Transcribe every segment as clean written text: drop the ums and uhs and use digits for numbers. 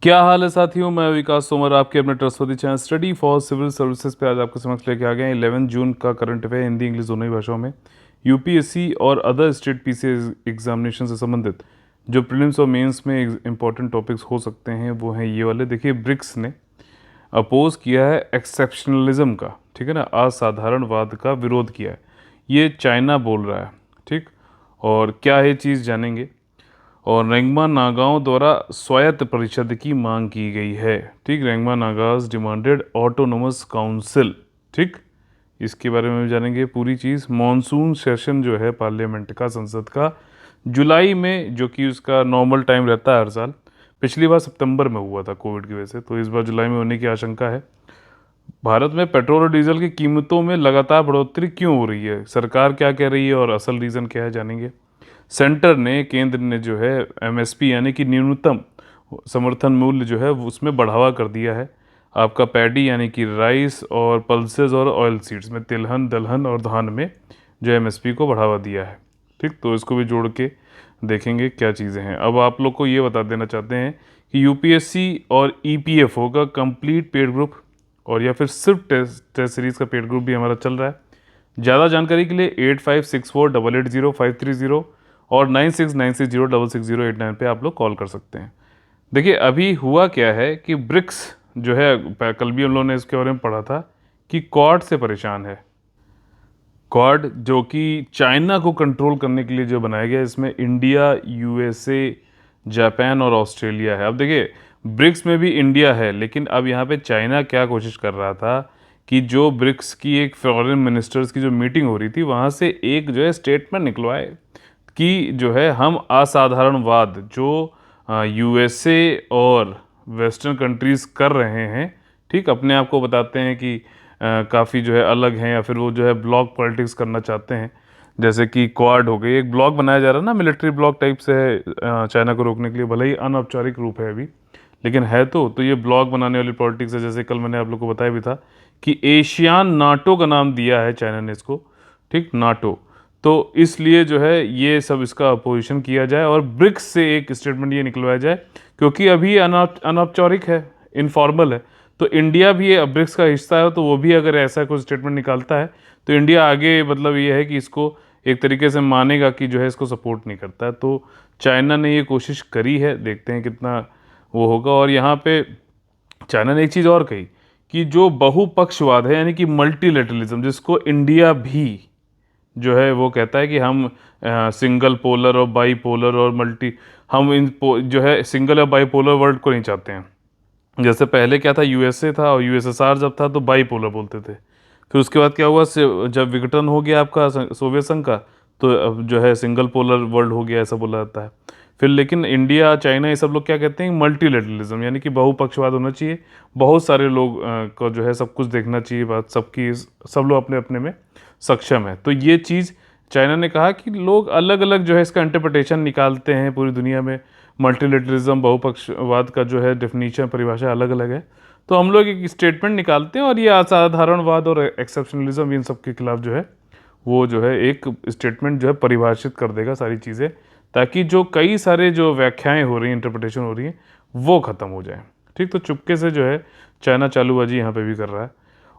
क्या हाल है साथियों। मैं विकास तोमर आपके अपने trustworthy channel study for civil services पे आज आपके समक्ष लेके आ गए हैं 11 जून का करंट अफेयर हिंदी इंग्लिश दोनों ही भाषाओं में। यूपीएससी और अदर स्टेट पीसीएस एग्जामिनेशन से संबंधित जो प्रीलिम्स और मेंस में इंपॉर्टेंट टॉपिक्स हो सकते हैं वो हैं ये वाले। देखिए, ब्रिक्स ने अपोज किया है एक्सेप्शनलिज्म का, ठीक है ना, असाधारणवाद का विरोध किया है। ये चाइना बोल रहा है, ठीक। और क्या है चीज़ जानेंगे। और रेंगमा नागाओं द्वारा स्वायत्त परिषद की मांग की गई है, ठीक। Rengma Nagas demanded autonomous council, ठीक। इसके बारे में भी जानेंगे पूरी चीज़। मॉनसून सेशन जो है पार्लियामेंट का, संसद का, जुलाई में, जो कि उसका नॉर्मल टाइम रहता है हर साल, पिछली बार सितंबर में हुआ था कोविड की वजह से, तो इस बार जुलाई में होने की आशंका है। भारत में पेट्रोल और डीजल की कीमतों में लगातार बढ़ोतरी क्यों हो रही है, सरकार क्या कह रही है और असल रीज़न क्या है, जानेंगे। सेंटर ने, केंद्र ने जो है एमएसपी यानी कि न्यूनतम समर्थन मूल्य जो है उसमें बढ़ावा कर दिया है। आपका पैडी यानी कि राइस और पल्सेस और ऑयल सीड्स में, तिलहन, दलहन और धान में जो एमएसपी को बढ़ावा दिया है, ठीक। तो इसको भी जोड़ के देखेंगे क्या चीज़ें हैं। अब आप लोग को ये बता देना चाहते हैं कि यूपीएससी और ईपीएफओ का कंप्लीट पेड ग्रुप और या फिर सिर्फ टेस्ट सीरीज़ का पेड ग्रुप भी हमारा चल रहा है। ज़्यादा जानकारी के लिए 8564880530 और 9696066089 पे आप लोग कॉल कर सकते हैं। देखिए, अभी हुआ क्या है कि ब्रिक्स जो है, कल भी हम लोगों ने इसके बारे में पढ़ा था कि क्वाड से परेशान है। क्वाड जो कि चाइना को कंट्रोल करने के लिए जो बनाया गया, इसमें इंडिया, यूएसए, जापान और ऑस्ट्रेलिया है। अब देखिए, ब्रिक्स में भी इंडिया है, लेकिन अब यहाँ पे चाइना क्या कोशिश कर रहा था कि जो ब्रिक्स की एक फॉरेन मिनिस्टर्स की जो मीटिंग हो रही थी, वहाँ से एक जो है स्टेटमेंट निकलवाए कि जो है हम असाधारणवाद जो यूएसए और वेस्टर्न कंट्रीज़ कर रहे हैं, ठीक, अपने आप को बताते हैं कि काफ़ी जो है अलग हैं, या फिर वो जो है ब्लॉक पॉलिटिक्स करना चाहते हैं, जैसे कि क्वाड हो गई, एक ब्लॉक बनाया जा रहा है ना, मिलिट्री ब्लॉक टाइप से है, चाइना को रोकने के लिए, भले ही अनौपचारिक रूप है अभी, लेकिन है तो ये ब्लॉक बनाने वाली पॉलिटिक्स है। जैसे कल मैंने आप लोग को बताया भी था कि एशियान नाटो का नाम दिया है चाइना ने इसको, ठीक, नाटो। तो इसलिए जो है ये सब इसका अपोजिशन किया जाए और ब्रिक्स से एक स्टेटमेंट ये निकलवाया जाए, क्योंकि अभी अनौपचारिक है, इनफॉर्मल है। तो इंडिया भी ब्रिक्स का हिस्सा है, तो वो भी अगर ऐसा कोई स्टेटमेंट निकालता है तो इंडिया आगे, मतलब ये है कि इसको एक तरीके से मानेगा कि जो है इसको सपोर्ट नहीं करता है। तो चाइना ने ये कोशिश करी है, देखते हैं कितना वो होगा। और यहाँ पे चाइना ने एक चीज़ और कही कि जो बहुपक्षवाद है, यानी कि मल्टीलेटरलिज्म, जिसको इंडिया भी जो है वो कहता है कि हम सिंगल पोलर और बाई पोलर और मल्टी, हम जो है सिंगल और बाई पोलर वर्ल्ड को नहीं चाहते हैं। जैसे पहले क्या था, यूएसए था और यूएसएसआर जब था तो बाई पोलर बोलते थे। फिर उसके बाद क्या हुआ, जब विघटन हो गया आपका सोवियत संघ का, तो अब जो है सिंगल पोलर वर्ल्ड हो गया, ऐसा बोला जाता है। फिर लेकिन इंडिया, चाइना, ये सब लोग क्या कहते हैं, मल्टीलेटरलिज्म, यानी कि बहुपक्षवाद होना चाहिए, बहुत सारे लोग को जो है सब कुछ देखना चाहिए, बात सबकी, सब लोग अपने अपने में सक्षम है। तो ये चीज़ चाइना ने कहा कि लोग अलग अलग जो है इसका इंटरप्रिटेशन निकालते हैं पूरी दुनिया में। मल्टीलेटरिज्म, बहुपक्षवाद का जो है डेफिनेशन, परिभाषा अलग अलग है। तो हम लोग एक स्टेटमेंट निकालते हैं और ये असाधारणवाद और एक्सेप्शनलिज्म, इन सब के खिलाफ जो है वो जो है एक स्टेटमेंट जो है परिभाषित कर देगा सारी चीज़ें, ताकि जो कई सारे जो व्याख्याएं हो रही हैं, इंटरप्रिटेशन हो रही हैं, वो ख़त्म हो जाए, ठीक। तो चुपके से जो है चाइना चालूबाजी यहाँ पे भी कर रहा है।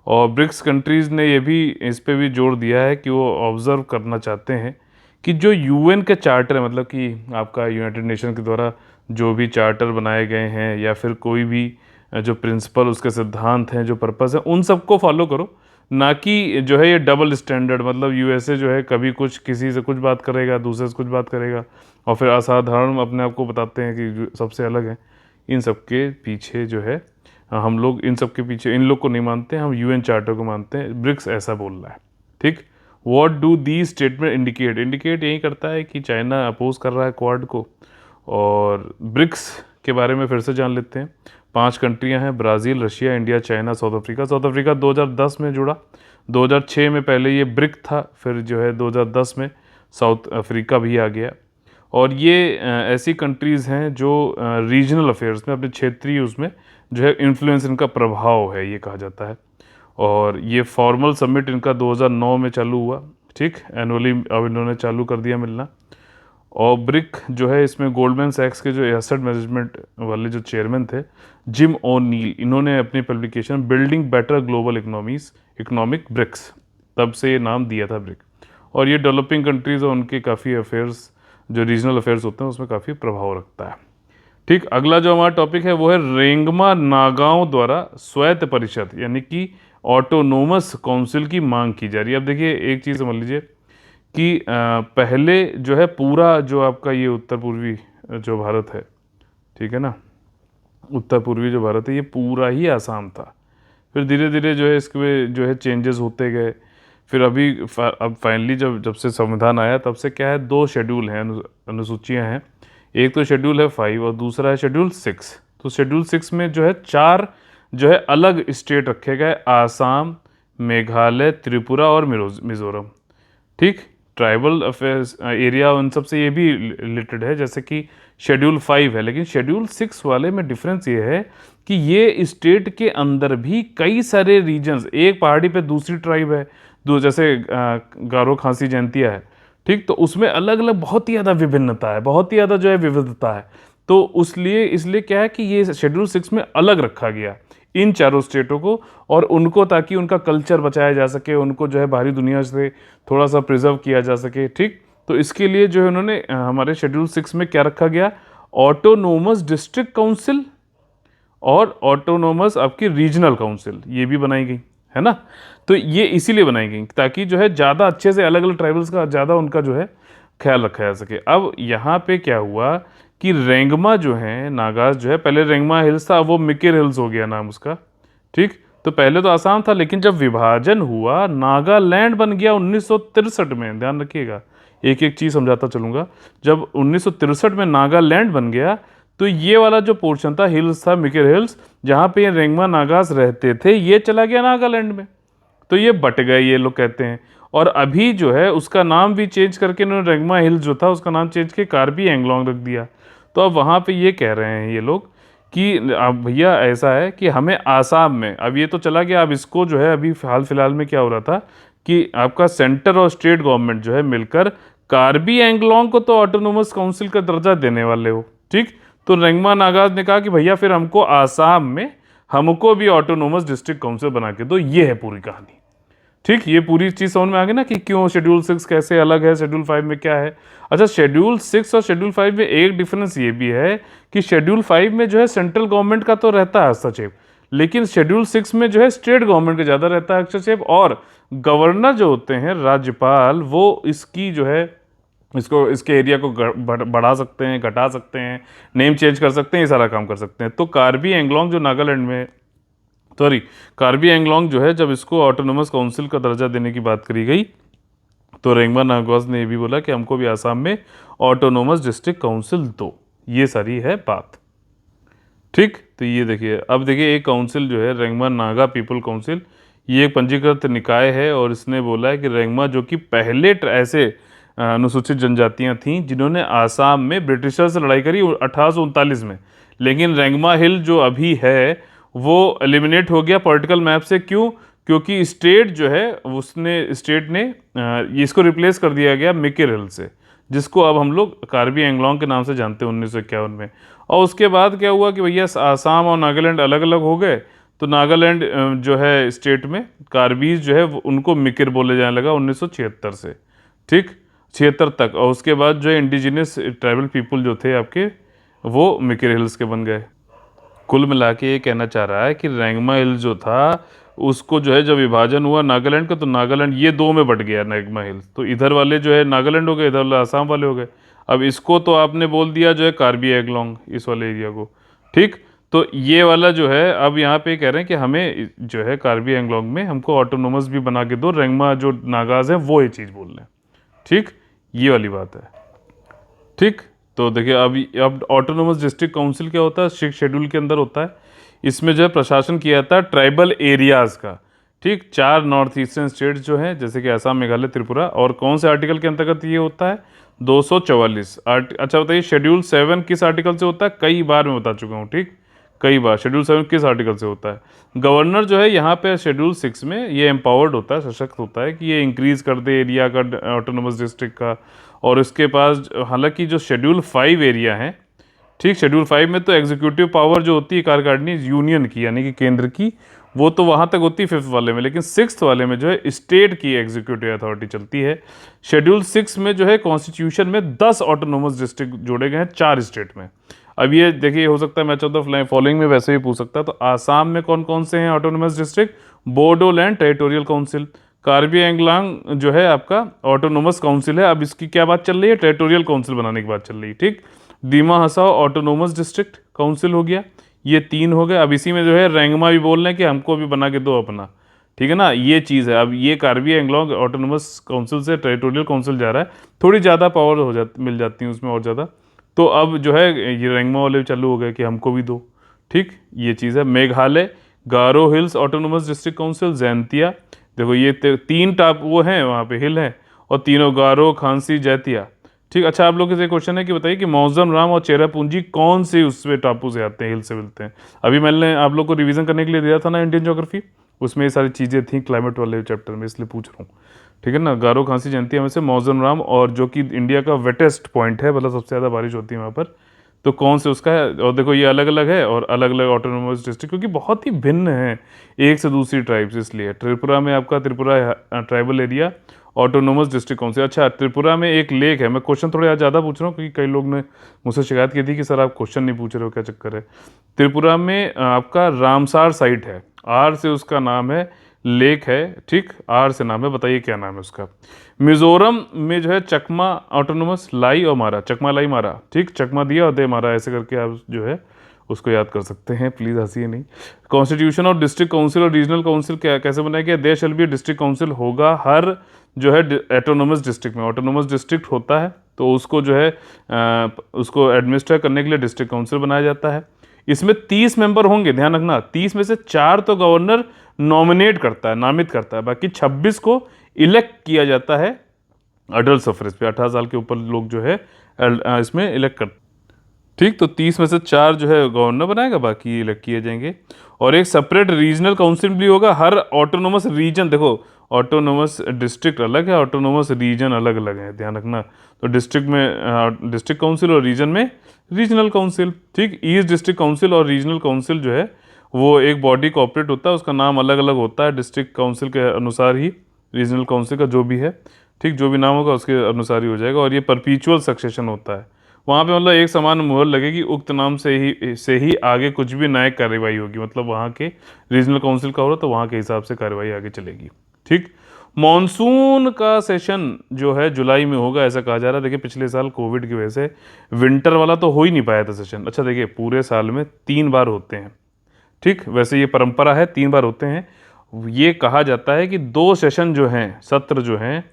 और ब्रिक्स कंट्रीज़ ने ये भी, इस पे भी जोर दिया है कि वो ऑब्ज़र्व करना चाहते हैं कि जो यूएन के चार्टर है, मतलब कि आपका यूनाइटेड नेशन के द्वारा जो भी चार्टर बनाए गए हैं, या फिर कोई भी जो प्रिंसिपल, उसके सिद्धांत हैं, जो पर्पस है, उन सबको फॉलो करो, ना कि जो है ये डबल स्टैंडर्ड, मतलब यूएसए जो है कभी कुछ किसी से कुछ बात करेगा, दूसरे से कुछ बात करेगा, और फिर असाधारण अपने आप को बताते हैं कि जो सबसे अलग है। इन सब के पीछे जो है हम लोग, इन सब के पीछे इन लोग को नहीं मानते, हम यूएन चार्टर को मानते हैं। ब्रिक्स ऐसा बोल रहा है, ठीक। What do the statement indicate, indicate यही करता है कि चाइना अपोज कर रहा है क्वाड को। और ब्रिक्स के बारे में फिर से जान लेते हैं। 5 कंट्रियां हैं, Brazil, Russia, India, China, south Africa. South Africa 2010 में जुड़ा, 2006 में पहले ये ब्रिक था, फिर जो है 2010 में साउथ अफ्रीका भी आ गया। और ये ऐसी कंट्रीज़ हैं जो रीजनल अफेयर्स में, अपने क्षेत्रीय उसमें जो है इन्फ्लुएंस, इनका प्रभाव है, ये कहा जाता है। और ये फॉर्मल समिट इनका 2009 में चालू हुआ, ठीक, एनुअली अब इन्होंने चालू कर दिया मिलना। और ब्रिक जो है इसमें गोल्डमैन सैक्स के जो एसेट मैनेजमेंट वाले जो चेयरमैन थे जिम ओ'नील, इन्होंने अपनी publication building better global economic BRICS, तब से ये नाम दिया था ब्रिक। और ये डेवलपिंग कंट्रीज और उनके काफ़ी अफेयर्स जो रीजनल अफेयर्स होते हैं उसमें काफ़ी प्रभाव रखता है। ठीक, अगला जो हमारा टॉपिक है वो है रेंगमा नागाओं द्वारा स्वायत्त परिषद यानी कि ऑटोनोमस काउंसिल की मांग की जा रही है। अब देखिए एक चीज़ समझ लीजिए कि पहले जो है पूरा जो आपका ये उत्तर पूर्वी जो भारत है, ठीक है ना, उत्तर पूर्वी जो भारत है ये पूरा ही आसाम था। फिर धीरे धीरे जो है इसके जो है चेंजेस होते गए। फिर अब फाइनली जब से संविधान आया तब से क्या है, 2 शेड्यूल हैं, अनुसूचियाँ हैं। एक तो शेड्यूल है 5 और दूसरा है शेड्यूल 6। तो शेड्यूल 6 में जो है 4 जो है अलग स्टेट रखे गए, आसाम, मेघालय, त्रिपुरा और मिज़ोरम। ठीक, ट्राइबल अफेयर्स एरिया उन सब से ये भी रिलेटेड है जैसे कि शेड्यूल 5 है। लेकिन शेड्यूल 6 वाले में डिफरेंस ये है कि ये स्टेट के अंदर भी कई सारे रीजन्स, एक पहाड़ी पे दूसरी ट्राइब है, दो जैसे गारो खासी जयंतिया है, ठीक, तो उसमें अलग अलग बहुत ही ज़्यादा विभिन्नता है, बहुत ही ज़्यादा जो है विविधता है। तो इसलिए क्या है कि ये शेड्यूल 6 में अलग रखा गया इन चारों स्टेटों को, और उनको ताकि उनका कल्चर बचाया जा सके, उनको जो है बाहरी दुनिया से थोड़ा सा प्रिजर्व किया जा सके। ठीक, तो इसके लिए जो है उन्होंने हमारे शेड्यूल 6 में क्या रखा गया, ऑटोनोमस डिस्ट्रिक्ट काउंसिल और ऑटोनोमस आपकी रीजनल काउंसिल ये भी बनाई गई है ना। तो ये इसीलिए बनाई गई ताकि जो है ज़्यादा अच्छे से अलग अलग ट्राइबल्स का ज़्यादा उनका जो है ख्याल रखा जा सके। अब यहाँ पे क्या हुआ कि रेंगमा जो है नागाज जो है, पहले रेंगमा हिल्स था, अब वो मिकिर हिल्स हो गया नाम उसका। ठीक, तो पहले तो आसाम था, लेकिन जब विभाजन हुआ नागालैंड बन गया 1963 में। ध्यान रखिएगा, एक एक चीज़ समझाता चलूँगा। जब 1963 में नागालैंड बन गया तो ये वाला जो पोर्शन था, हिल्स था, मिकिर हिल्स, जहाँ पे ये रेंगमा नागास रहते थे, ये चला गया नागालैंड में। तो ये बट गए ये लोग कहते हैं। और अभी जो है उसका नाम भी चेंज करके इन्होंने रेंगमा हिल्स जो था उसका नाम चेंज के कार्बी एंगलोंग रख दिया। तो अब वहाँ पे ये कह रहे हैं ये लोग कि अब भैया ऐसा है कि हमें आसाम में, अब ये तो चला गया, अब इसको जो है अभी हाल फिलहाल में क्या हो रहा था कि आपका सेंटर और स्टेट गवर्नमेंट जो है मिलकर कार्बी एंगलोंग को तो ऑटोनोमस काउंसिल का दर्जा देने वाले हो। ठीक, तो रेंगमा नागाज ने कहा कि भैया फिर हमको आसाम में हमको भी ऑटोनोमस डिस्ट्रिक्ट काउंसिल बना के दो। ये है पूरी कहानी। ठीक, ये पूरी चीज़ समझ में आ गई ना कि क्यों शेड्यूल 6 कैसे अलग है, शेड्यूल 5 में क्या है। अच्छा, शेड्यूल 6 और शेड्यूल 5 में एक डिफरेंस ये भी है कि शेड्यूल 5 में जो है सेंट्रल गवर्नमेंट का तो रहता है हस्तक्षेप, लेकिन शेड्यूल 6 में जो है स्टेट गवर्नमेंट का ज़्यादा रहता है हस्तक्षेप, और गवर्नर जो होते हैं राज्यपाल, वो इसकी जो है इसके एरिया को बढ़ा सकते हैं, घटा सकते हैं, नेम चेंज कर सकते हैं, ये सारा काम कर सकते हैं। तो कार्बी एंगलोंग जो नागालैंड में, सॉरी, कार्बी एंगलोंग जो है जब इसको ऑटोनोमस काउंसिल का दर्जा देने की बात करी गई तो रेंगमा नागाज ने ये भी बोला कि हमको भी आसाम में ऑटोनोमस डिस्ट्रिक्ट काउंसिल दो। ये सारी है बात। ठीक, तो ये देखिए, अब देखिए एक काउंसिल जो है रेंगमा नागा पीपल काउंसिल, ये एक पंजीकृत निकाय है और इसने बोला है कि रेंगमा जो कि पहले ऐसे अनुसूचित जनजातियां थीं जिन्होंने आसाम में ब्रिटिशर से लड़ाई करी 1839 में, लेकिन रेंगमा हिल जो अभी है वो एलिमिनेट हो गया पॉलिटिकल मैप से। क्यों? क्योंकि स्टेट जो है स्टेट ने इसको रिप्लेस कर दिया गया मिकिर हिल से, जिसको अब हम लोग कार्बी एंगलोंग के नाम से जानते हैं 1951 में। और उसके बाद क्या हुआ कि भैया आसाम और नागालैंड अलग अलग हो गए, तो नागालैंड जो है स्टेट में कार्बीज जो है उनको मिकिर बोले जाने लगा 1976 से। ठीक, 76 तक। और उसके बाद जो है इंडिजिनस ट्राइबल पीपल जो थे आपके, वो मिकिर हिल्स के बन गए। कुल मिला के ये कहना चाह रहा है कि रेंगमा हिल्स जो था उसको जो है जब विभाजन हुआ नागालैंड का, तो नागालैंड ये 2 में बट गया रेंगमा हिल्स। तो इधर वाले जो है नागालैंड हो गए, इधर वाले आसाम वाले हो गए। अब इसको तो आपने बोल दिया जो है कार्बी एंगलोंग, इस वाले एरिया को। ठीक, तो ये वाला जो है अब यहाँ पे कह रहे हैं कि हमें जो है कार्बी एंगलोंग में हमको ऑटोनोमस भी बना के दो। रेंगमा जो नागाज हैं वो ये चीज़ बोल रहे हैं। ठीक, ये वाली बात है। ठीक, तो देखिए अब ऑटोनोमस डिस्ट्रिक्ट काउंसिल क्या होता है, 6 शेड्यूल के अंदर होता है। इसमें जो है प्रशासन किया जाता है ट्राइबल एरियाज़ का। ठीक, 4 नॉर्थ ईस्टर्न स्टेट्स जो हैं जैसे कि असम, मेघालय, त्रिपुरा, और कौन से आर्टिकल के अंतर्गत ये होता है, 244। अच्छा बताइए शेड्यूल 7 किस आर्टिकल से होता है, कई बार मैं बता चुका हूँ। ठीक, कई बार शेड्यूल 7 किस आर्टिकल से होता है? गवर्नर जो है यहाँ पे शेड्यूल 6 में ये एम्पावर्ड होता है, सशक्त होता है कि ये इंक्रीज कर दे एरिया का, ऑटोनोमस डिस्ट्रिक्ट का। और उसके पास हालांकि जो शेड्यूल 5 एरिया है, ठीक, शेड्यूल 5 में तो एग्जीक्यूटिव पावर जो होती है कार्यकारिणी यूनियन की यानी कि केंद्र की, वो तो वहाँ तक होती है 5th वाले में, लेकिन 6th वाले में जो है स्टेट की एग्जीक्यूटिव अथॉरिटी चलती है। शेड्यूल 6 में जो है कॉन्स्टिट्यूशन में 10 ऑटोनोमस डिस्ट्रिक्ट जोड़े गए हैं 4 स्टेट में। अब ये देखिए, हो सकता है मैच ऑफ द फॉलोइंग में वैसे भी पूछ सकता है, तो आसाम में कौन कौन से हैं autonomous district? Bodoland territorial council, Karbi Anglong जो है आपका ऑटोनोमस काउंसिल है, अब इसकी क्या बात चल रही है? टेरिटोरियल काउंसिल बनाने की बात चल रही है, ठीक। दीमा हसाओ ऑटोनोमस डिस्ट्रिक्ट काउंसिल हो गया, ये 3 हो गए। अब इसी में जो है रेंगमा भी बोल रहे हैं कि हमको भी बना के दो अपना, ठीक है ना, ये चीज़ है। अब ये कार्बी एंगलोंग ऑटोनोमस काउंसिल से टेरिटोरियल काउंसिल जा रहा है, थोड़ी ज़्यादा पावर हो जाती, मिल जाती है उसमें और ज़्यादा। तो अब जो है ये रेंगमा वाले चालू हो गए कि हमको भी दो, ठीक, ये चीज़ है। Meghalaya Garo hills autonomous district council, Jaintia, देखो ये 3 टाप वो हैं वहाँ पे, हिल हैं, और तीनों गारो, खांसी, जैतिया, ठीक। अच्छा, आप लोग से क्वेश्चन है कि बताइए कि मौजम राम और चेरापूंजी कौन से उसमें टापू से आते हैं, हिल से मिलते हैं? अभी मैंने आप लोग को रिवीजन करने के लिए दिया था ना इंडियन ज्योग्राफी, उसमें ये सारी चीज़ें थी क्लाइमेट वाले चैप्टर में, इसलिए पूछ रहा हूँ, ठीक है ना। गारो, खांसी, जयंतिया में से मौजम राम, और जो कि इंडिया का वेटेस्ट पॉइंट है, मतलब सबसे ज़्यादा बारिश होती है वहाँ पर, तो कौन से उसका है? और देखो ये अलग अलग है, और अलग अलग ऑटोनोमस डिस्ट्रिक्ट, क्योंकि बहुत ही भिन्न है एक से दूसरी ट्राइब्स, इसलिए त्रिपुरा में आपका Tripura tribal area autonomous district कौन से? अच्छा, त्रिपुरा में एक लेक है, मैं क्वेश्चन थोड़े आज ज़्यादा पूछ रहा हूँ क्योंकि कई लोग ने मुझसे शिकायत की थी कि सर आप क्वेश्चन नहीं पूछ रहे हो, क्या चक्कर है। त्रिपुरा में आपका रामसार साइट है, आर से उसका नाम है, लेक है, ठीक, आर से नाम है, बताइए क्या नाम है उसका। मिजोरम में जो है चकमा ऑटोनोमस, लाई और मारा, चकमा लाई मारा, ठीक, चकमा दिया और दे मारा, ऐसे करके आप जो है उसको याद कर सकते हैं, प्लीज़ हंसिए नहीं। कॉन्स्टिट्यूशन ऑफ डिस्ट्रिक्ट काउंसिल और रीजनल काउंसिल क्या कैसे बनाया गया? There shall be district council होगा हर जो है ऑटोनोमस डिस्ट्रिक्ट में, ऑटोनोमस डिस्ट्रिक्ट होता है तो उसको जो है उसको एडमिनिस्टर करने के लिए डिस्ट्रिक्ट काउंसिल बनाया जाता है। इसमें 30 मेंबर होंगे, ध्यान रखना, 30 में से 4 तो गवर्नर नॉमिनेट करता है, नामित करता है, बाकी 26 को इलेक्ट किया जाता है अडल्ट सफरेज पे, 18 साल के ऊपर लोग जो है इसमें इलेक्ट करते, ठीक। तो 30 में से 4 जो है गवर्नर बनाएगा, बाकी इलेक्ट किए जाएंगे। और एक सेपरेट रीजनल काउंसिल भी होगा हर ऑटोनोमस रीजन, देखो ऑटोनोमस डिस्ट्रिक्ट अलग है, ऑटोनोमस रीजन अलग अलग है, ध्यान रखना। तो डिस्ट्रिक्ट में डिस्ट्रिक्ट काउंसिल और रीजन में रीजनल काउंसिल, ठीक। ईस्ट डिस्ट्रिक्ट काउंसिल और रीजनल काउंसिल जो है वो एक बॉडी कॉपरेट होता है, उसका नाम अलग अलग होता है, डिस्ट्रिक्ट काउंसिल के अनुसार ही रीजनल काउंसिल का जो भी है, ठीक, जो भी नाम होगा उसके अनुसार ही हो जाएगा। और ये परपीचुअल सक्सेशन होता है, वहाँ पे मतलब एक समान मुहर लगेगी, उक्त नाम से ही आगे कुछ भी न्यायिक कार्रवाई होगी, मतलब वहाँ के रीजनल काउंसिल का हो रहा तो वहाँ के हिसाब से कार्रवाई आगे चलेगी, ठीक। मॉनसून का सेशन जो है जुलाई में होगा ऐसा कहा जा रहा है। देखिए पिछले साल कोविड की वजह से विंटर वाला तो हो ही नहीं पाया था सेशन। अच्छा देखिए, पूरे साल में 3 बार होते हैं, ठीक, वैसे ये परंपरा है, 3 बार होते हैं। ये कहा जाता है कि 2 सेशन जो हैं, सत्र जो हैं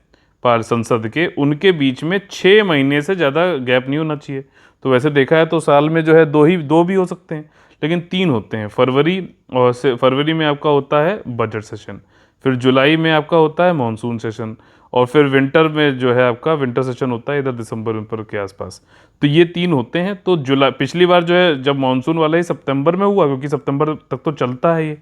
संसद के, उनके बीच में 6 महीने से ज़्यादा गैप नहीं होना चाहिए। तो वैसे देखा है तो साल में जो है 2 भी हो सकते हैं, लेकिन 3 होते हैं। फरवरी में आपका होता है बजट सेशन, फिर जुलाई में आपका होता है मॉनसून सेशन, और फिर विंटर में जो है आपका विंटर सेशन होता है इधर दिसंबर विंटर के आसपास। तो ये 3 होते हैं। तो जुलाई पिछली बार जो है जब मॉनसून वाला ही सितंबर में हुआ, क्योंकि सितंबर तक तो चलता है ये,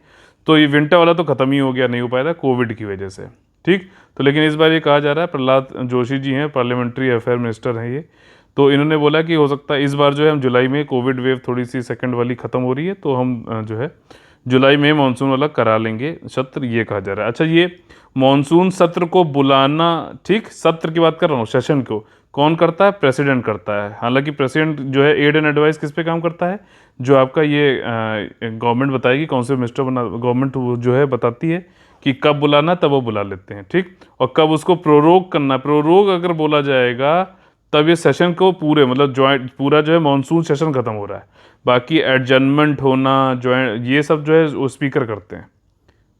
तो ये विंटर वाला तो ख़त्म ही हो गया, नहीं हो पाया था कोविड की वजह से, ठीक। तो लेकिन इस बार ये कहा जा रहा है, प्रहलाद जोशी जी हैं, पार्लियामेंट्री अफेयर मिनिस्टर हैं ये, तो इन्होंने बोला कि हो सकता है इस बार जो है हम जुलाई में, कोविड वेव थोड़ी सी सेकंड वाली ख़त्म हो रही है तो हम जो है जुलाई में मानसून वाला करा लेंगे सत्र, ये कहा जा रहा है। अच्छा, ये मानसून सत्र को बुलाना, ठीक, सत्र की बात कर रहा हूँ, सेशन को कौन करता है? प्रेसिडेंट करता है। हालांकि प्रेसिडेंट जो है एड एंड एडवाइस किस पे काम करता है? जो आपका ये गवर्नमेंट बताएगी, काउंसिल मिनिस्टर बना, गवर्नमेंट जो है बताती है कि कब बुलाना, तब वो बुला लेते हैं, ठीक। और कब उसको प्रोरोग करना, प्रोरोग अगर बोला जाएगा तब ये सेशन को पूरे मतलब ज्वाइंट पूरा जो है मानसून सेशन खत्म हो रहा है। बाकी एडजर्नमेंट होना, ज्वाइंट, ये सब जो है वो स्पीकर करते हैं,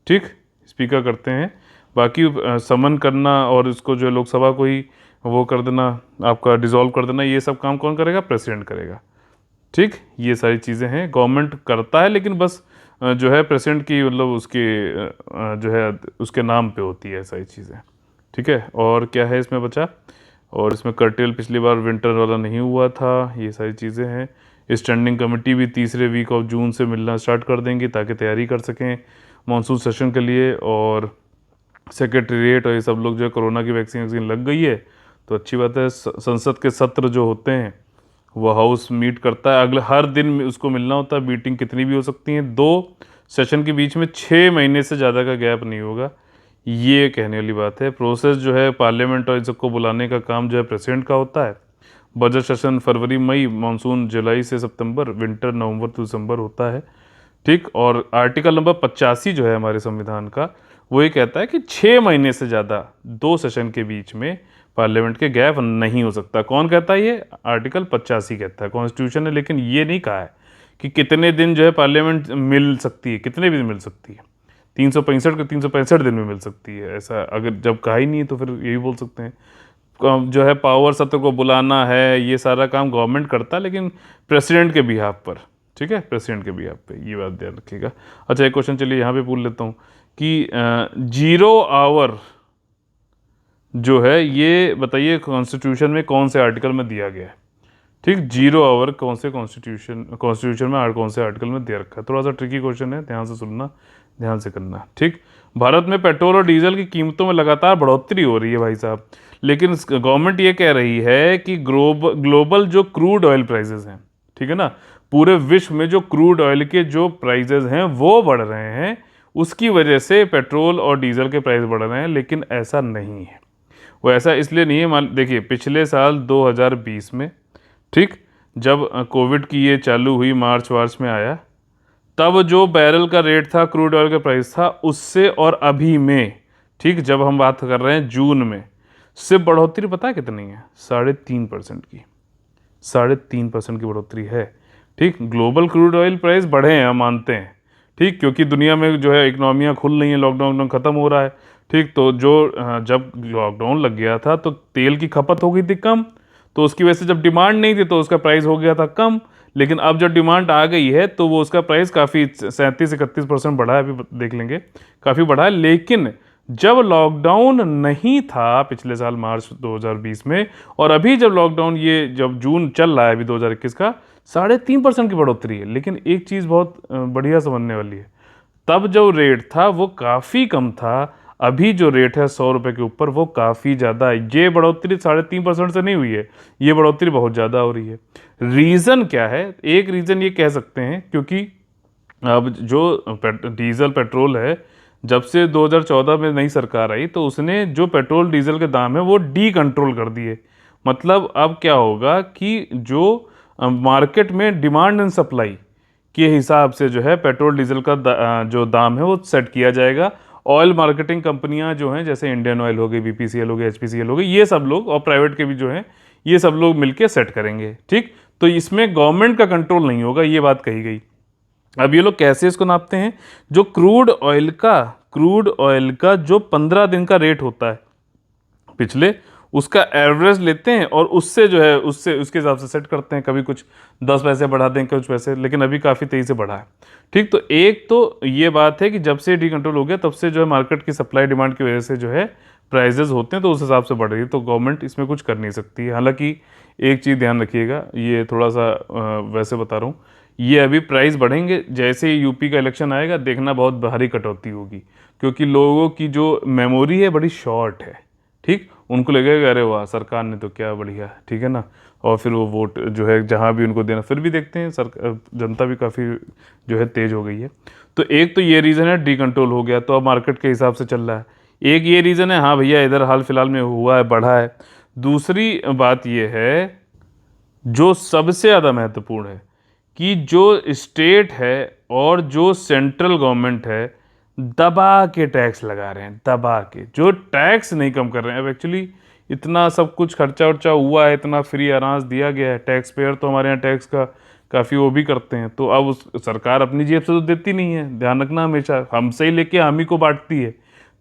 ठीक, स्पीकर करते हैं। बाकी समन करना और इसको जो है लोकसभा को ही वो कर देना, आपका डिसॉल्व कर देना, ये सब काम कौन करेगा? प्रेसिडेंट करेगा, ठीक। ये सारी चीज़ें हैं, गवर्नमेंट करता है लेकिन बस जो है प्रेसिडेंट की मतलब उसके जो है उसके नाम पे होती है सारी चीज़ें, ठीक है। और क्या है इसमें बचा? और इसमें कर्टेल पिछली बार विंटर वाला नहीं हुआ था, ये सारी चीज़ें हैं। स्टैंडिंग कमेटी भी तीसरे वीक ऑफ जून से मिलना स्टार्ट कर देंगी ताकि तैयारी कर सकें मानसून सेशन के लिए। और सेक्रेटरीट और ये सब लोग जो है, कोरोना की वैक्सीन लग गई है तो अच्छी बात है। संसद के सत्र जो होते हैं वो हाउस मीट करता है, अगले हर दिन उसको मिलना होता है। मीटिंग कितनी भी हो सकती है, 2 सेशन के बीच में 6 महीने से ज़्यादा का गैप नहीं होगा, ये कहने वाली बात है। प्रोसेस जो है पार्लियामेंट और इन सबको बुलाने का काम जो है प्रेसिडेंट का होता है। बजट सेशन फरवरी मई, मानसून जुलाई से सितंबर, विंटर नवंबर टू दिसंबर होता है, ठीक। और आर्टिकल नंबर 85 जो है हमारे संविधान का, वो ये कहता है कि 6 महीने से ज़्यादा 2 सेशन के बीच में पार्लियामेंट के गैप नहीं हो सकता। कौन कहता है ये? आर्टिकल 85 कहता है, कॉन्स्टिट्यूशन है। लेकिन ये नहीं कहा है कि कितने दिन जो है पार्लियामेंट मिल सकती है, कितने भी दिन मिल सकती है। 365 के 365 दिन में मिल सकती है, ऐसा अगर जब कहा ही नहीं है तो फिर यही बोल सकते हैं। जो है पावर सत्र को बुलाना है, ये सारा काम गवर्नमेंट करता है, लेकिन प्रेसिडेंट के बिहाफ पर, ठीक है, प्रेसिडेंट के बिहाफ पे, ये बात ध्यान रखिएगा। अच्छा, एक क्वेश्चन चलिए यहाँ पे पूछ लेता हूँ कि 0 आवर जो है ये बताइए कॉन्स्टिट्यूशन में कौन से आर्टिकल में दिया गया है, ठीक। 0 आवर कौन से कॉन्स्टिट्यूशन में कौन से आर्टिकल में दे रखा है? थोड़ा सा ट्रिकी क्वेश्चन है, ध्यान से सुनना, ध्यान से करना, ठीक। भारत में पेट्रोल और डीजल की कीमतों में लगातार बढ़ोतरी हो रही है भाई साहब, लेकिन गवर्नमेंट ये कह रही है कि ग्लोबल जो क्रूड ऑयल प्राइसेस हैं, ठीक है ना, पूरे विश्व में जो क्रूड ऑयल के जो प्राइसेस हैं वो बढ़ रहे हैं, उसकी वजह से पेट्रोल और डीजल के प्राइस बढ़ रहे हैं। लेकिन ऐसा नहीं है, वो ऐसा इसलिए नहीं है। मान देखिए, पिछले साल 2020 में, ठीक, जब कोविड की ये चालू हुई, मार्च में आया, तब जो बैरल का रेट था, क्रूड ऑयल का प्राइस था, उससे और अभी में, ठीक, जब हम बात कर रहे हैं जून में, से बढ़ोतरी पता है कितनी है? 3.5% की, 3.5% की बढ़ोतरी है, ठीक। ग्लोबल क्रूड ऑयल प्राइस बढ़े हैं, हम मानते हैं, ठीक, क्योंकि दुनिया में जो है इकोनॉमियाँ खुल रही हैं, लॉकडाउन खत्म हो रहा है, ठीक। तो जो जब लॉकडाउन लग गया था तो तेल की खपत हो गई थी कम, तो उसकी वजह से जब डिमांड नहीं थी तो उसका प्राइस हो गया था कम। लेकिन अब जब डिमांड आ गई है तो वो उसका प्राइस काफ़ी 37-31% बढ़ा है, अभी देख लेंगे, काफ़ी बढ़ा है। लेकिन जब लॉकडाउन नहीं था पिछले साल मार्च 2020 में, और अभी जब लॉकडाउन ये जब जून चल रहा है अभी 2021 का, 3.5% की बढ़ोतरी है। लेकिन एक चीज़ बहुत बढ़िया समझने वाली है, तब जो रेट था वो काफ़ी कम था, अभी जो रेट है 100 रुपये के ऊपर, वो काफ़ी ज़्यादा है। ये बढ़ोतरी 3.5% से नहीं हुई है, ये बढ़ोतरी बहुत ज़्यादा हो रही है। रीज़न क्या है? एक रीज़न ये कह सकते हैं क्योंकि अब जो डीजल पेट्रोल है, जब से 2014 में नई सरकार आई तो उसने जो पेट्रोल डीजल के दाम है वो डी कंट्रोल कर दिए। मतलब अब क्या होगा कि जो मार्केट में डिमांड एंड सप्लाई के हिसाब से जो है पेट्रोल डीजल का जो दाम है वो सेट किया जाएगा। ऑयल मार्केटिंग कंपनियां जो हैं, जैसे इंडियन ऑयल हो गई, बीपीसीएल हो गई, एचपीसीएल हो गई, ये सब लोग, और प्राइवेट के भी जो हैं, ये सब लोग मिलके सेट करेंगे, ठीक। तो इसमें गवर्नमेंट का कंट्रोल नहीं होगा, ये बात कही गई। अब ये लोग कैसे इसको नापते हैं? जो क्रूड ऑयल का जो 15 दिन का रेट होता है पिछले, उसका एवरेज लेते हैं और उससे जो है उसके हिसाब से सेट करते हैं। कभी कुछ 10 पैसे बढ़ा दें, कुछ पैसे, लेकिन अभी काफ़ी तेज़ी से बढ़ा है, ठीक। तो एक तो ये बात है कि जब से डी कंट्रोल हो गया तब से जो है मार्केट की सप्लाई डिमांड की वजह से जो है प्राइजेज होते हैं, तो उस हिसाब से बढ़ रही है, तो गवर्नमेंट इसमें कुछ कर नहीं सकती है। हालांकि एक चीज़ ध्यान रखिएगा, ये थोड़ा सा वैसे बता रहा हूँ, ये अभी प्राइस बढ़ेंगे, जैसे ही यूपी का इलेक्शन आएगा देखना बहुत भारी कटौती होगी, क्योंकि लोगों की जो मेमोरी है बड़ी शॉर्ट है, ठीक। उनको लगेगा अरे वाह सरकार ने तो क्या बढ़िया, ठीक है ना, और फिर वो वोट जो है जहाँ भी उनको देना, फिर भी देखते हैं जनता भी काफ़ी जो है तेज हो गई है। तो एक तो ये रीज़न है, डी कंट्रोल हो गया तो अब मार्केट के हिसाब से चल रहा है। एक ये रीज़न है, हाँ भैया इधर हाल फिलहाल में हुआ है, बढ़ा है। दूसरी बात ये है जो सबसे ज़्यादा महत्वपूर्ण है कि जो स्टेट है और जो सेंट्रल गवर्नमेंट है दबा के टैक्स लगा रहे हैं, दबा के, जो टैक्स नहीं कम कर रहे हैं। अब एक्चुअली इतना सब कुछ खर्चा वर्चा हुआ है, इतना फ्री अनाज दिया गया है, टैक्स पेयर तो हमारे यहाँ टैक्स का काफ़ी वो भी करते हैं, तो अब उस सरकार अपनी जेब से तो देती नहीं है, ध्यान रखना, हमेशा हमसे ही लेके हम ही को बांटती है,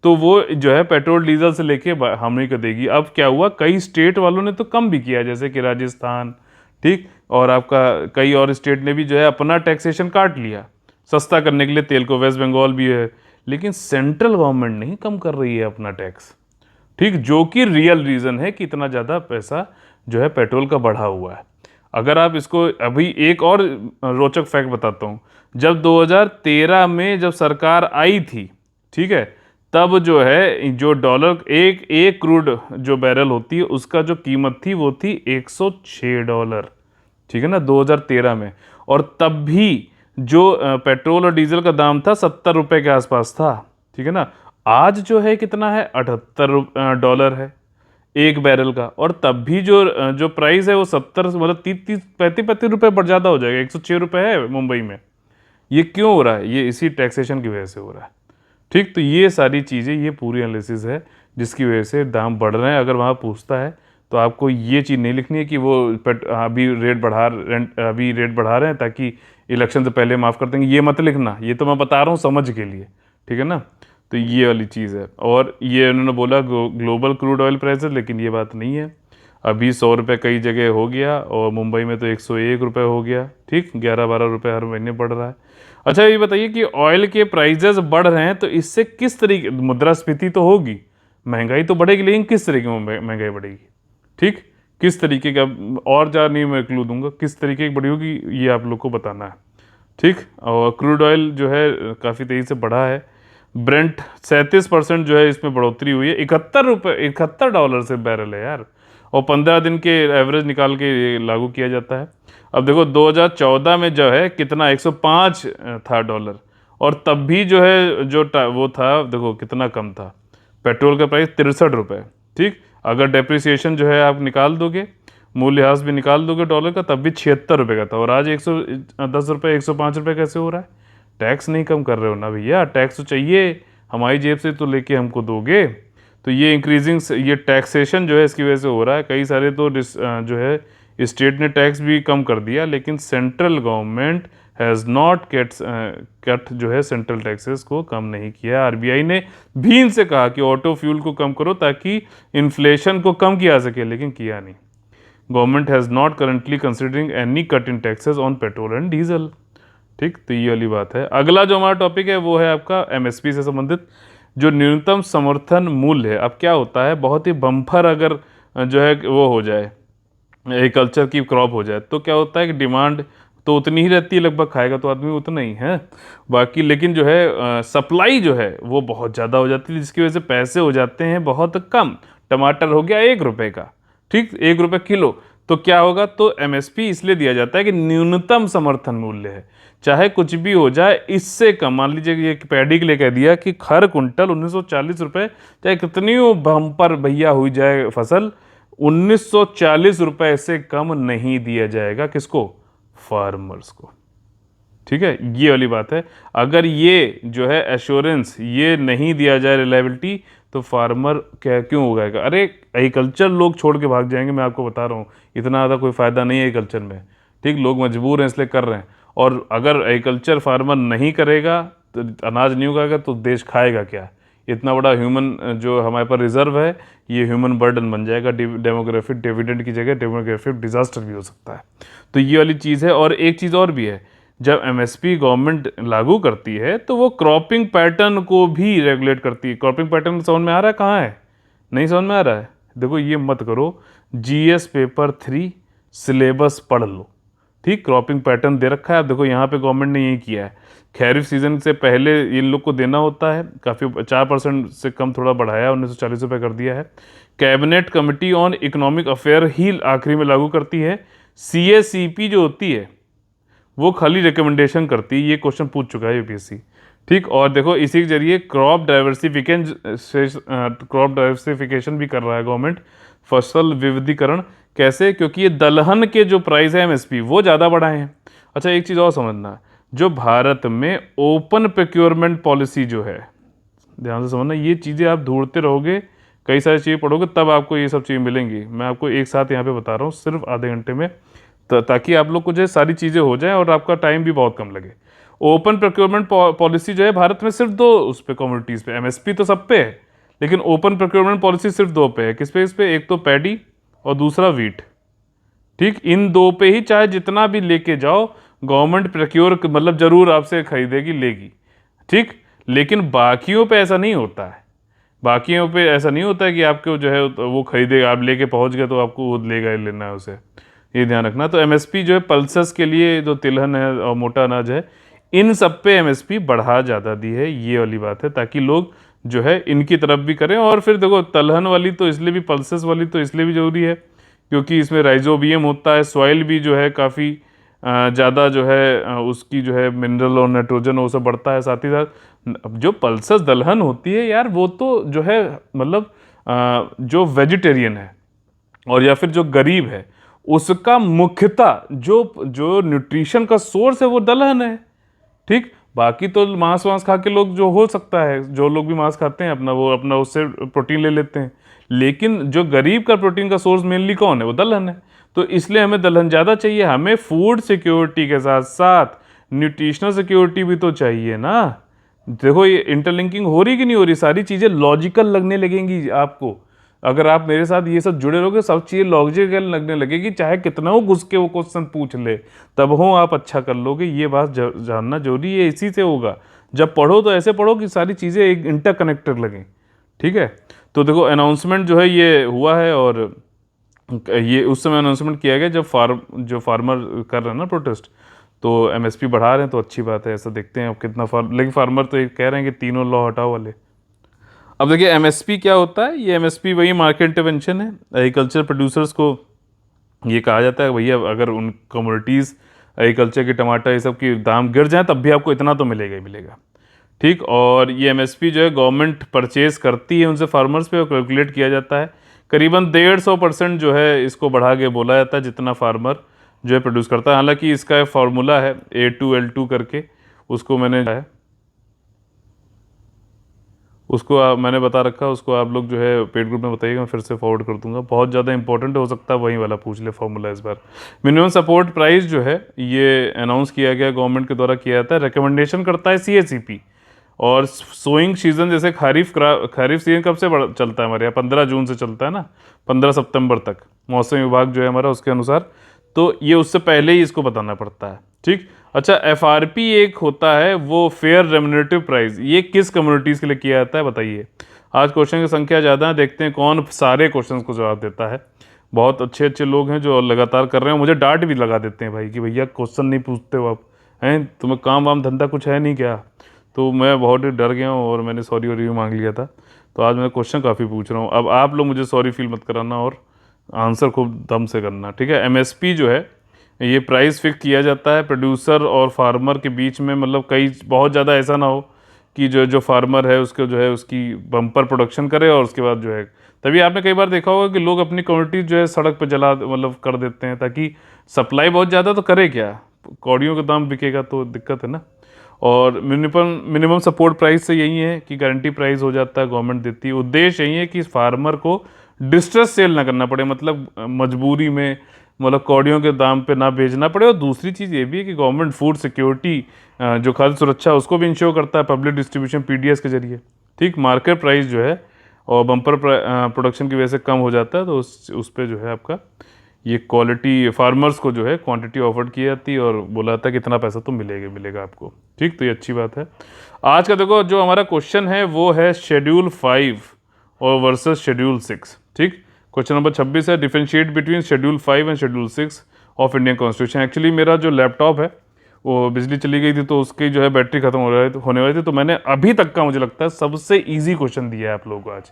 तो वो जो है पेट्रोल डीजल से लेके हम ही को देगी। अब क्या हुआ, कई स्टेट वालों ने तो कम भी किया, जैसे कि राजस्थान, ठीक, और आपका कई और स्टेट ने भी जो है अपना टैक्सेशन काट लिया सस्ता करने के लिए तेल को, वेस्ट बंगाल भी है। लेकिन सेंट्रल गवर्नमेंट नहीं कम कर रही है अपना टैक्स, ठीक, जो कि रियल रीज़न है कि इतना ज़्यादा पैसा जो है पेट्रोल का बढ़ा हुआ है। अगर आप इसको अभी एक और रोचक फैक्ट बताता हूँ, जब 2013 में जब सरकार आई थी, ठीक है, तब जो है जो डॉलर एक एक क्रूड जो बैरल होती है उसका जो कीमत थी वो थी $106, ठीक है ना, 2013 में। और तब भी जो पेट्रोल और डीजल का दाम था $70 के आसपास था, ठीक है ना। आज जो है कितना है, $78 है एक बैरल का। और तब भी जो जो प्राइस है वो 70 मतलब 30-35 रुपए पर ज़्यादा हो जाएगा, $106 है मुंबई में। ये क्यों हो रहा है? ये इसी टैक्सेशन की वजह से हो रहा है, ठीक। तो ये सारी चीज़ें, ये पूरी एनालिसिस है जिसकी वजह से दाम बढ़ रहे हैं। अगर वहाँ पूछता है तो आपको ये चीज़ नहीं लिखनी है कि वो अभी रेट बढ़ा रहे हैं ताकि इलेक्शन से पहले माफ़ कर देंगे, ये मत लिखना। ये तो मैं बता रहा हूँ समझ के लिए, ठीक है ना। तो ये वाली चीज़ है। और ये उन्होंने बोला ग्लोबल क्रूड ऑयल प्राइसेस, लेकिन ये बात नहीं है। अभी $100 कई जगह हो गया और मुंबई में तो $101 हो गया, ठीक। 11-12 रुपये हर महीने बढ़ रहा है। अच्छा ये बताइए कि ऑयल के प्राइजेस बढ़ रहे हैं तो इससे किस तरीके, मुद्रास्फीति तो होगी, महंगाई तो बढ़ेगी, लेकिन किस तरीके में महंगाई बढ़ेगी, ठीक। किस तरीके का, और ज़्यादा नहीं मैं क्लू दूंगा, किस तरीके की बढ़ी होगी ये आप लोग को बताना है, ठीक। और क्रूड ऑयल जो है काफ़ी तेज़ी से बढ़ा है। ब्रेंट 37% जो है इसमें बढ़ोतरी हुई है, $71 से बैरल है यार। और 15 दिन के एवरेज निकाल के ये लागू किया जाता है। अब देखो 2014 में जो है कितना, 105 था डॉलर। और तब भी जो है वो था, देखो कितना कम था। पेट्रोल का प्राइस ₹63, ठीक। अगर डेप्रिसिएशन जो है आप निकाल दोगे, मूल्यह्रास भी निकाल दोगे डॉलर का, तब भी ₹76 का था। और आज 110 रुपये, ₹105 कैसे हो रहा है? टैक्स नहीं कम कर रहे हो ना भैया, टैक्स तो चाहिए, हमारी जेब से तो लेके हमको दोगे। तो ये इंक्रीजिंग, ये टैक्सेशन जो है इसकी वजह से हो रहा है। कई सारे तो जो है स्टेट ने टैक्स भी कम कर दिया, लेकिन central government has not cut जो है सेंट्रल टैक्सेस को कम नहीं किया। आरबीआई ने भी इनसे कहा कि ऑटो फ्यूल को कम करो ताकि इन्फ्लेशन को कम किया जा सके, लेकिन किया नहीं। Government has not currently considering any cut in taxes on petrol and diesel, ठीक। तो ये वाली बात है। अगला जो हमारा टॉपिक है वो है आपका एमएसपी से संबंधित, जो न्यूनतम समर्थन मूल्य है। अब क्या होता है, बहुत ही बम्पर अगर जो है वो हो जाए, एग्रीकल्चर की क्रॉप हो जाए, तो क्या होता है कि डिमांड तो उतनी ही रहती है, लगभग खाएगा तो आदमी उतना ही है बाकी, लेकिन जो है सप्लाई जो है वो बहुत ज़्यादा हो जाती है, जिसकी वजह से पैसे हो जाते हैं बहुत कम। टमाटर हो गया ₹1 का, ठीक, ₹1 किलो। तो क्या होगा, तो एमएसपी इसलिए दिया जाता है कि न्यूनतम समर्थन मूल्य है, चाहे कुछ भी हो जाए इससे कम। मान लीजिए कि ये पैडी के लिए कह दिया कि हर कुंटल ₹1940, चाहे कितनी बम्पर भैया हुई जाए फसल, ₹1940 से कम नहीं दिया जाएगा। किसको? फार्मर्स को, ठीक है। ये वाली बात है। अगर ये जो है एश्योरेंस ये नहीं दिया जाए, रिलायबिलिटी, तो फार्मर क्या क्यों उगाएगा? अरे एग्रीकल्चर लोग छोड़ के भाग जाएंगे, मैं आपको बता रहा हूँ। इतना ज़्यादा कोई फ़ायदा नहीं है एग्रीकल्चर में, ठीक। लोग मजबूर हैं इसलिए कर रहे हैं। और अगर एग्रीकल्चर फार्मर नहीं करेगा, तो अनाज नहीं उगाएगा, तो देश खाएगा क्या? इतना बड़ा ह्यूमन जो हमारे पास रिजर्व है, ये ह्यूमन बर्डन बन जाएगा। डेमोग्राफिक डिविडेंड की जगह डेमोग्राफिक डिजास्टर भी हो सकता है। तो ये वाली चीज़ है। और एक चीज़ और भी है, जब एमएसपी गवर्नमेंट लागू करती है तो वो क्रॉपिंग पैटर्न को भी रेगुलेट करती है। क्रॉपिंग पैटर्न समझ में आ रहा है? कहाँ है? नहीं समझ में आ रहा है? देखो ये मत करो, जीएस पेपर 3 सिलेबस पढ़ लो, ठीक। क्रॉपिंग पैटर्न दे रखा है। अब देखो यहाँ पे गवर्नमेंट ने यही किया है, खैरिफ सीजन से पहले इन लोग को देना होता है, काफ़ी 4% से कम थोड़ा बढ़ाया, ₹1940 कर दिया है। Cabinet committee on economic affair ही आखिरी में लागू करती है। सीएसीपी जो होती है वो खाली रिकमेंडेशन करती है। ये क्वेश्चन पूछ चुका है यूपीएससी, ठीक। और देखो इसी के जरिए क्रॉप डाइवर्सिफिकेशन भी कर रहा है गवर्नमेंट, फसल विविधीकरण। कैसे? क्योंकि ये दलहन के जो प्राइस है एमएसपी वो ज़्यादा बढ़ाए हैं। अच्छा एक चीज़ और समझना, जो भारत में ओपन प्रोक्योरमेंट पॉलिसी जो है, ध्यान से समझना, ये चीज़ें आप ढूंढते रहोगे, कई सारी चीज़ें पढ़ोगे तब आपको ये सब चीज़ें मिलेंगी। मैं आपको एक साथ यहाँ पे बता रहा हूँ सिर्फ आधे घंटे में, ताकि आप लोग को जो है सारी चीज़ें हो जाएं और आपका टाइम भी बहुत कम लगे। ओपन प्रोक्योरमेंट पॉलिसी जो है भारत में सिर्फ 2 उस पे कम्युनिटीज़ पे, एमएसपी तो सब पे है, लेकिन ओपन प्रोक्योरमेंट पॉलिसी सिर्फ 2 पे है। किस पे? इस पे एक तो पैडी और दूसरा वीट, ठीक। इन 2 पे ही चाहे जितना भी लेके जाओ, गवर्नमेंट प्रोक्योर मतलब जरूर आपसे खरीदेगी, लेगी, ठीक। लेकिन बाकियों पे ऐसा नहीं होता है। बाकियों पे ऐसा नहीं होता है कि आपको जो है वो खरीदेगा, आप लेके पहुंच गए तो आपको वो लेगा ही लेना है उसे, ये ध्यान रखना। तो एमएसपी जो है पल्सेस के लिए, जो तिलहन है और मोटा अनाज है, इन सब पे एमएसपी बढ़ा ज़्यादा दी है, ये वाली बात है, ताकि लोग जो है इनकी तरफ भी करें। और फिर देखो तिलहन वाली तो इसलिए भी, पल्सेस वाली तो इसलिए भी ज़रूरी है क्योंकि इसमें राइजोबियम होता है, सॉइल भी जो है काफ़ी ज़्यादा जो है उसकी जो है मिनरल और नाइट्रोजन वो सब बढ़ता है। साथ ही साथ जो पल्सेस दलहन होती है यार, वो तो जो है मतलब जो वेजिटेरियन है और या फिर जो गरीब है, उसका मुख्यतः जो जो न्यूट्रिशन का सोर्स है वो दलहन है। ठीक, बाकी तो मांस वांस खा के लोग, जो हो सकता है जो लोग भी मांस खाते हैं अपना, वो अपना उससे प्रोटीन ले लेते हैं, लेकिन जो गरीब का प्रोटीन का सोर्स मेनली कौन है? वो दलहन है। तो इसलिए हमें दलहन ज़्यादा चाहिए। हमें फूड सिक्योरिटी के साथ साथ न्यूट्रिशनल सिक्योरिटी भी तो चाहिए ना। देखो ये इंटरलिंकिंग हो रही कि नहीं हो रही, सारी चीज़ें लॉजिकल लगने लगेंगी आपको। अगर आप मेरे साथ ये सब जुड़े रहोगे, सब चीज़ें लॉजिकल लगने लगेगी, चाहे कितना हो घुस के वो क्वेश्चन पूछ ले, तब हो आप अच्छा कर लोगे। ये बात जानना जरूरी है। इसी से होगा, जब पढ़ो तो ऐसे पढ़ो कि सारी चीज़ें एक इंटरकनेक्टेड लगें। ठीक है, तो देखो अनाउंसमेंट जो है ये हुआ है, और ये उस समय अनाउंसमेंट किया गया जब जो फार्मर कर रहे हैं ना प्रोटेस्ट, तो एमएसपी बढ़ा रहे हैं, तो अच्छी बात है। ऐसा देखते हैं अब कितना लेकिन फार्मर तो ये कह रहे हैं कि तीनों लॉ हटाओ वाले। अब देखिए एमएसपी क्या होता है। ये एमएसपी वही मार्केट इंटरवेंशन है। एग्रीकल्चर प्रोड्यूसर्स को ये कहा जाता है भैया, अगर उन कमोडिटीज़ एग्रीकल्चर के टमाटर ये सब की दाम गिर जाए तब भी आपको इतना तो मिलेगा ही मिलेगा। ठीक, और ये एमएसपी जो है गवर्नमेंट परचेज करती है उनसे फार्मर्स पे, और कैलकुलेट किया जाता है करीबन 150% जो है इसको बढ़ा के बोला जाता है जितना फार्मर जो है प्रोड्यूस करता है। हालांकि इसका फार्मूला है A2L2 करके, उसको मैंने मैंने बता रखा है, उसको आप लोग जो है पेड ग्रुप में बताइएगा, मैं फिर से फॉरवर्ड कर दूंगा। बहुत ज़्यादा इंपॉर्टेंट हो सकता है वही वाला पूछ ले फार्मूला इस बार। मिनिमम सपोर्ट प्राइस जो है ये अनाउंस किया गया, गवर्नमेंट के द्वारा किया जाता है, रिकमेंडेशन करता है CACP। और सोइंग सीजन जैसे खरीफ सीजन कब से चलता है हमारे यहाँ? 15 जून से चलता है ना, 15 सितंबर तक मौसम विभाग जो है हमारा उसके अनुसार। तो ये उससे पहले ही इसको बताना पड़ता है। ठीक, अच्छा FRP एक होता है वो फेयर रेम्युनरेटिव प्राइस, ये किस कम्युनिटीज़ के लिए किया जाता है बताइए। आज क्वेश्चन की संख्या ज़्यादा है, देखते हैं कौन सारे क्वेश्चन को जवाब देता है। बहुत अच्छे अच्छे लोग हैं जो लगातार कर रहे हैं, मुझे डांट भी लगा देते हैं भाई कि भैया क्वेश्चन नहीं पूछते हो आप, हैं तुम्हें काम वाम धंधा कुछ है नहीं क्या? तो मैं बहुत डर गया हूँ और मैंने सॉरी भी मांग लिया था। तो आज मैं क्वेश्चन काफ़ी पूछ रहा हूँ। अब आप लोग मुझे सॉरी फील मत कराना और आंसर खूब दम से करना। ठीक है, MSP जो है ये प्राइस फिक्स किया जाता है प्रोड्यूसर और फार्मर के बीच में। मतलब कई बहुत ज़्यादा ऐसा ना हो कि जो फार्मर है उसको जो है उसकी बम्पर प्रोडक्शन करे और उसके बाद जो है, तभी आपने कई बार देखा होगा कि लोग अपनी कम्युनिटी जो है सड़क पर जला मतलब कर देते हैं, ताकि सप्लाई बहुत ज़्यादा तो करे क्या, कौड़ियों का दाम बिकेगा तो दिक्कत है ना। और मिनिमम सपोर्ट प्राइस से यही है कि गारंटी प्राइस हो जाता है, गवर्नमेंट देती है। उद्देश्य यही है कि फार्मर को डिस्ट्रेस सेल ना करना पड़े, मतलब मजबूरी में मतलब कौड़ियों के दाम पे ना बेचना पड़े। और दूसरी चीज़ ये भी है कि गवर्नमेंट फूड सिक्योरिटी जो खाद्य सुरक्षा उसको भी इंश्योर करता है पब्लिक डिस्ट्रीब्यूशन PDS के जरिए। ठीक, मार्केट प्राइस जो है और बम्पर प्रोडक्शन की वजह से कम हो जाता है, तो उस पर जो है आपका ये क्वालिटी फार्मर्स को जो है क्वांटिटी ऑफर्ड की जाती है और बोला जाता है कि इतना पैसा तो मिलेगा आपको। ठीक, तो ये अच्छी बात है। आज का देखो जो हमारा क्वेश्चन है वो है शेड्यूल 5 और वर्सेस शेड्यूल 6। ठीक, क्वेश्चन नंबर 26 है, differentiate between schedule 5 and schedule 6 of Indian constitution. Actually मेरा जो लैपटॉप है वो बिजली चली गई थी तो उसकी जो है बैटरी खत्म होने वाली थी, तो मैंने अभी तक का मुझे लगता है सबसे ईजी क्वेश्चन दिया है आप लोगों को आज।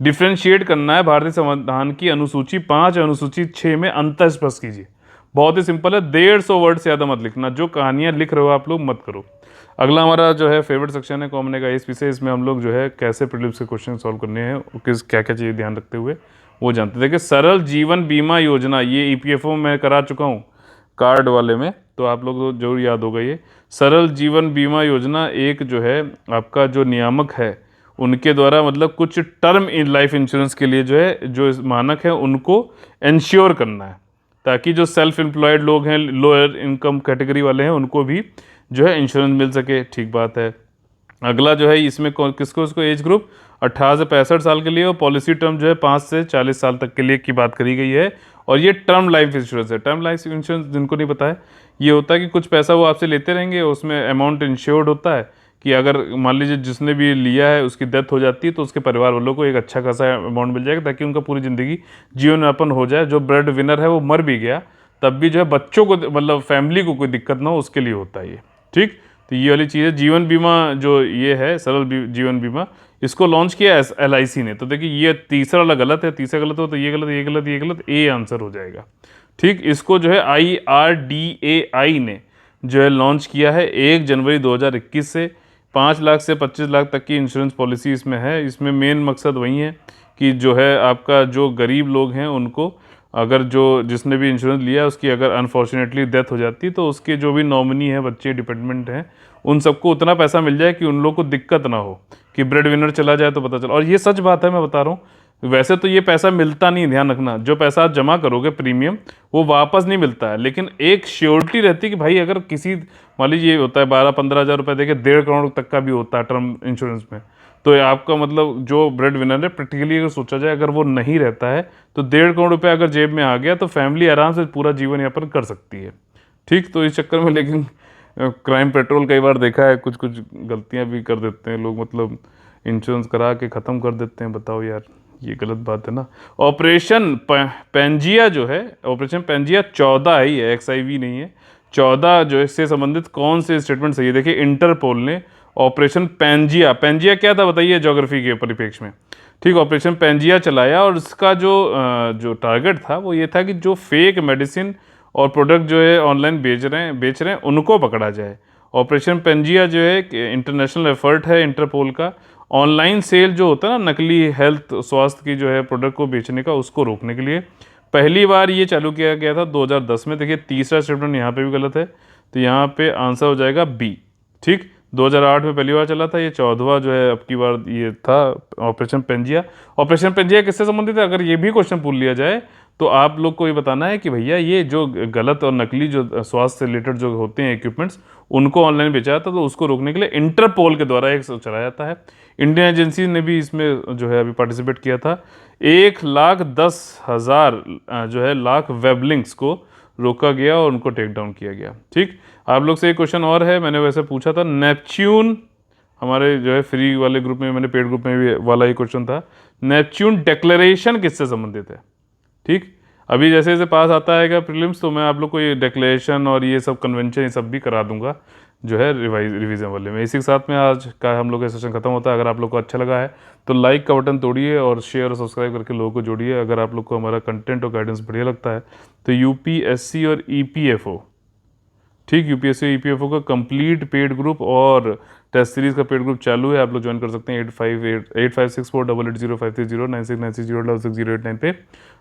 डिफरेंशिएट करना है भारतीय संविधान की अनुसूची 5 अनुसूची 6 में अंतर स्पष्ट कीजिए। बहुत ही सिंपल है, 150 वर्ड से ज़्यादा मत लिखना, जो कहानियाँ लिख रहे हो आप लोग मत करो। अगला हमारा जो है फेवरेट सेक्शन है कॉमन का ASP से, इसमें हम लोग जो है कैसे प्रीलिम्स के क्वेश्चन सॉल्व करने हैं, किस क्या क्या चीज़ें ध्यान रखते हुए वो जानते हैं। देखिए सरल जीवन बीमा योजना, ये EPFO में करा चुका हूँ कार्ड वाले में, तो आप लोग को जरूर याद होगा। ये सरल जीवन बीमा योजना एक जो है आपका जो नियामक है उनके द्वारा मतलब कुछ टर्म इन लाइफ इंश्योरेंस के लिए जो है जो मानक है उनको इंश्योर करना है, ताकि जो सेल्फ एम्प्लॉयड लोग हैं, लोअर इनकम कैटेगरी वाले हैं, उनको भी जो है इंश्योरेंस मिल सके। ठीक बात है। अगला जो है इसमें किसको इसको एज ग्रुप 18 से 65 साल के लिए, और पॉलिसी टर्म जो है 5 से 40 साल तक के लिए की बात करी गई है। और ये टर्म लाइफ इंश्योरेंस है। टर्म लाइफ इंश्योरेंस जिनको नहीं पता है, ये होता है कि कुछ पैसा वो आपसे लेते रहेंगे, उसमें अमाउंट इंश्योर्ड होता है कि अगर मान लीजिए जिसने भी लिया है उसकी डेथ हो जाती है तो उसके परिवार वालों को एक अच्छा खासा अमाउंट मिल जाएगा, ताकि उनका पूरी ज़िंदगी जीवन यापन हो जाए। जो ब्रेड विनर है वो मर भी गया तब भी जो है बच्चों को मतलब फैमिली को कोई दिक्कत ना हो उसके लिए होता है ये। ठीक, तो ये वाली चीज़ है। जीवन बीमा जो ये है सरल जीवन बीमा, इसको लॉन्च किया LIC ने। तो देखिए ये तीसरा वाला गलत है, तीसरा गलत हो तो ये गलत, ये गलत, ये गलत, ए आंसर हो जाएगा। ठीक, इसको जो है IRDAI ने जो है लॉन्च किया है 1 जनवरी 2021 से। 5 लाख से 25 लाख तक की इंश्योरेंस पॉलिसी इसमें है। इसमें मेन मकसद वही है कि जो है आपका जो गरीब लोग हैं उनको, अगर जो जिसने भी इंश्योरेंस लिया उसकी अगर अनफॉर्चुनेटली डेथ हो जाती तो उसके जो भी नॉमिनी है, बच्चे डिपेंडेंट हैं, उन सबको उतना पैसा मिल जाए कि उन लोग को दिक्कत ना हो कि ब्रेड विनर चला जाए तो पता चला। और ये सच बात है, मैं बता रहा हूँ। वैसे तो ये पैसा मिलता नहीं, ध्यान रखना, जो पैसा आप जमा करोगे प्रीमियम वो वापस नहीं मिलता है, लेकिन एक श्योरिटी रहती है कि भाई अगर किसी, मान लीजिए ये होता है 12-15 हज़ार रुपये देके 1.5 करोड़ तक का भी होता है टर्म इंश्योरेंस में। तो ये आपका मतलब जो ब्रेड विनर है प्रैक्टिकली अगर सोचा जाए, अगर वो नहीं रहता है तो 1.5 करोड़ रुपये अगर जेब में आ गया तो फैमिली आराम से पूरा जीवन यापन कर सकती है। ठीक, तो इस चक्कर में लेकिन क्राइम पेट्रोल कई बार देखा है, कुछ कुछ गलतियां भी कर देते हैं लोग, मतलब इंश्योरेंस करा के ख़त्म कर देते हैं। बताओ यार, ये गलत बात है ना। ऑपरेशन पेंजिया जो है, ऑपरेशन पेंजिया 14 है, ये XIV नहीं है। 14 जो इससे संबंधित कौन से स्टेटमेंट सही है? देखिए इंटरपोल ने ऑपरेशन पेंजिया, पेंजिया क्या था बताइए ज्योग्राफी के परिप्रेक्ष्य में। ठीक, ऑपरेशन पेंजिया चलाया और इसका जो टारगेट था वो ये था कि जो फेक मेडिसिन और प्रोडक्ट जो है ऑनलाइन बेच रहे हैं उनको पकड़ा जाए। ऑपरेशन पेंजिया जो है इंटरनेशनल एफर्ट है इंटरपोल का, ऑनलाइन सेल जो होता है ना नकली हेल्थ स्वास्थ्य की जो है प्रोडक्ट को बेचने का, उसको रोकने के लिए पहली बार ये चालू किया गया था 2010 में। देखिए तीसरा स्टेटमेंट यहाँ पे भी गलत है, तो यहाँ पे आंसर हो जाएगा बी। ठीक, 2008 में पहली बार चला था, ये 14वां जो है अब की बार ये था ऑपरेशन पेंजिया। ऑपरेशन पेंजिया किससे संबंधित है? अगर ये भी क्वेश्चन पूछ लिया जाए तो आप लोग को ये बताना है कि भैया ये जो गलत और नकली जो स्वास्थ्य से रिलेटेड जो होते हैं इक्विपमेंट्स, उनको ऑनलाइन बेचा जाता है, तो उसको रोकने के लिए इंटरपोल के द्वारा एक चलाया जाता है। इंडियन एजेंसी ने भी इसमें जो है अभी पार्टिसिपेट किया था। 1,10,000 जो है लाख वेब लिंक्स को रोका गया और उनको टेक डाउन किया गया। ठीक, आप लोग से एक क्वेश्चन और है, मैंने वैसे पूछा था नेपच्यून, हमारे जो है फ्री वाले ग्रुप में, मैंने पेड ग्रुप में भी वाला ही क्वेश्चन था, नेपच्यून डिक्लेरेशन किससे संबंधित है? ठीक, अभी जैसे जैसे पास आता है प्रीलिम्स तो मैं आप लोग को ये डिक्लेरेशन और ये सब कन्वेंशन ये सब भी करा दूंगा जो है रिवीजन वाले में। इसी के साथ में आज का हम लोग का सेशन खत्म होता है। अगर आप लोग को अच्छा लगा है तो लाइक का बटन तोड़िए और शेयर और सब्सक्राइब करके लोगों को जोड़िए। अगर आप लोग को हमारा कंटेंट और गाइडेंस बढ़िया लगता है तो UPSC और EPFO, ठीक, UPSC और EPFO का कंप्लीट पेड ग्रुप और टेस्ट सीरीज का पेड ग्रुप चालू है, आप लोग ज्वाइन कर सकते हैं। 8564880530 9696060609 पे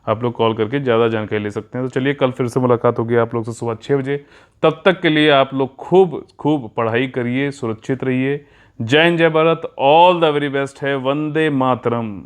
आप लोग कॉल करके ज़्यादा जानकारी ले सकते हैं। तो चलिए कल फिर से मुलाकात होगी आप लोग से सुबह 6 बजे। तब तक के लिए आप लोग खूब खूब पढ़ाई करिए, सुरक्षित रहिए। जय हिंद, जय Bharat, all the very best है। वंदे मातरम।